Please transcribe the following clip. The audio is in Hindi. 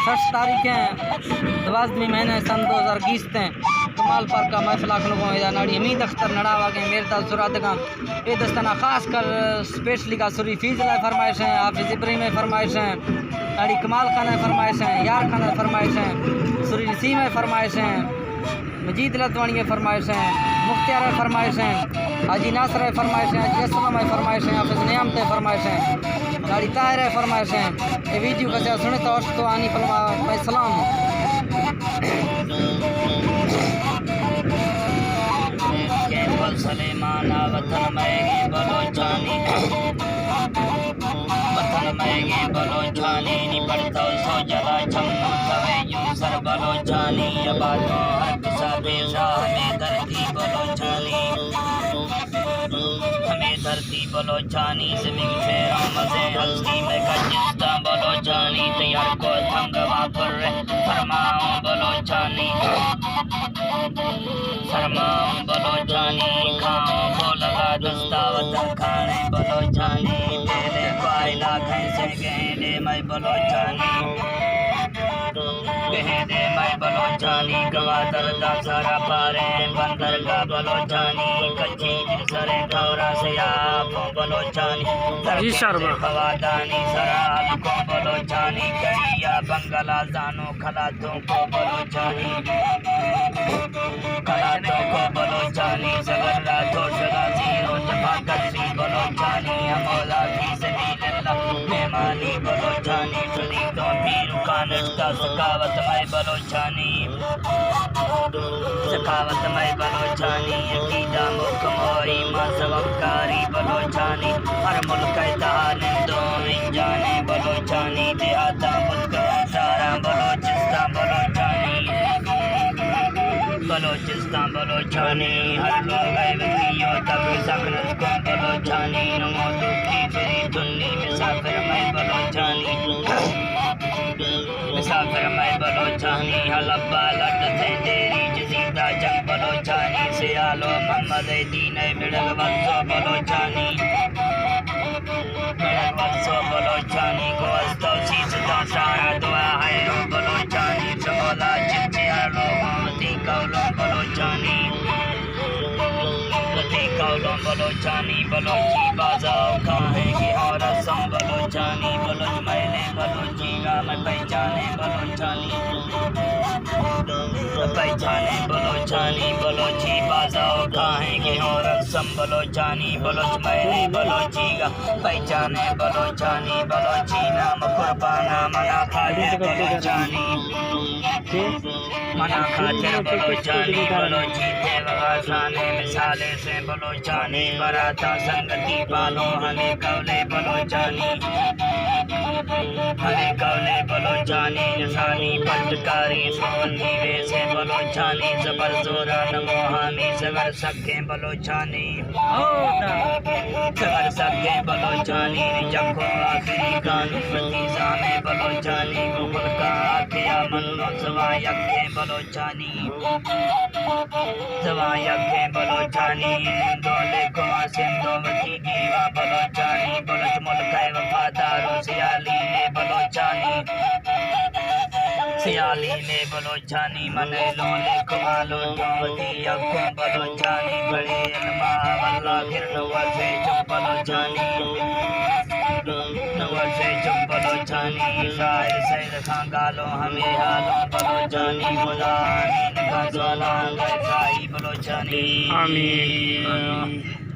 6 तारीखें 12वीं महीने सन 2021 तें कमाल पार्क का महफिल लोगों या नाड़ी अमीद अख्तर नड़ावा के मेरता सुरात का ये दस्ताना खास कर स्पेशली का सुरी फीज ला फरमाइश है, हाफिज इब्राहिम में फरमाइश है, नाड़ी कमाल खान है फरमाइश है, यार खान है फरमाइश है, सुरी नसीम है फरमाइश है, मजीद लतवानी है फरमाइश है, मुख्तियार है फरमाइश है, हाजी नासर है फरमाइश है, हाजी असलम है फरमाइश है, हाफिज नियामत है फरमाइश है, नाड़ी ताहिर है फरमाइश है। ये वीडियो का सुने तो आनी फरमा भाई सलाम सलेमाना वतन में बलोचानी नी पड़ता सो जला चम्मो तवे यूसर बलोचानी अबादो हर किसा बेजा हमें धरती बलोचानी बलोचानी ज़मीन फेरा मज़े हल्की में कजिस्ता बलोचानी तैयार को थंगवा पर फरमाऊं बलोचानी खाओ को लगा दस्ता वतन खाने बलोचानी तेरे पाइला कैसे गहने मैं बलोचानी गवादर दा सारा पारे बंदर का बलोचानी कच्ची सरे ठौरा से आप बलोचानी खवादानी सराब को बलोचानी कहिया बंगला जानो खलातों को बलोचानी सगर रातों सगा जीरो जफा कसी बलोचानी मौला की सलील्लाह मेहमानी बलोचानी सुनी तो पीर खान का सखावत में बलोचानी अकीदा मुकमोई मसवकारी बलोचानी हर मुल्क तालिंदो जाने बलोचानी देहाता मुल्क सारा बलोचिस्तान बलोचानी हर लोग वकियो तक सकनस को बलोचानी नमो दुखी तेरी दुन्नी मुसाफिर मैं बलोचानी हलब्बा लट थे तेरी जसीदा जंग बलोचानी से आलो मोहम्मद दीन मिड़ग वत्सो बलोचानी को अस्तो सीसदा सारा दुआ है ओ बलोचानी समोला चिच्चे लोगों बलोचानी बलोची बाजाओ कहेंगे और असम बलोचानी बलोच मैंने बलोची का मैं पहचाने बलोचानी बलोची बाजाओ कहेंगे और असम बलोचानी बलोच मैंने बलोची का पहचाने बलोचानी बलोची नाम कुर्बाना मना खाते बलोचानी बलोची देवगासाने मिसाले से बलोचानी बराता संगति पालो हमें कौले बलोचानी निशानी पटकारी सोनी वैसे बलोचानी जबर जोरा नमो हामी सगर सके बलोचानी जखो आखिरी कानू फतीजा में बलोचानी गुल का आखिया मनो सवायके बलोचानी दोले को सिंधोवती जीवा बलोचानी बलोच मुल्क वफादारों सियाली ने बलोचानी मने लोले कमालो दोवती अखो बलोचानी बड़े इल्मा वल्ला फिर नवर से चुप बलोचानी शायर सैद खां गालो हमें हालों बलोचानी गुलामी का ज्वाला बलोचानी आमीन।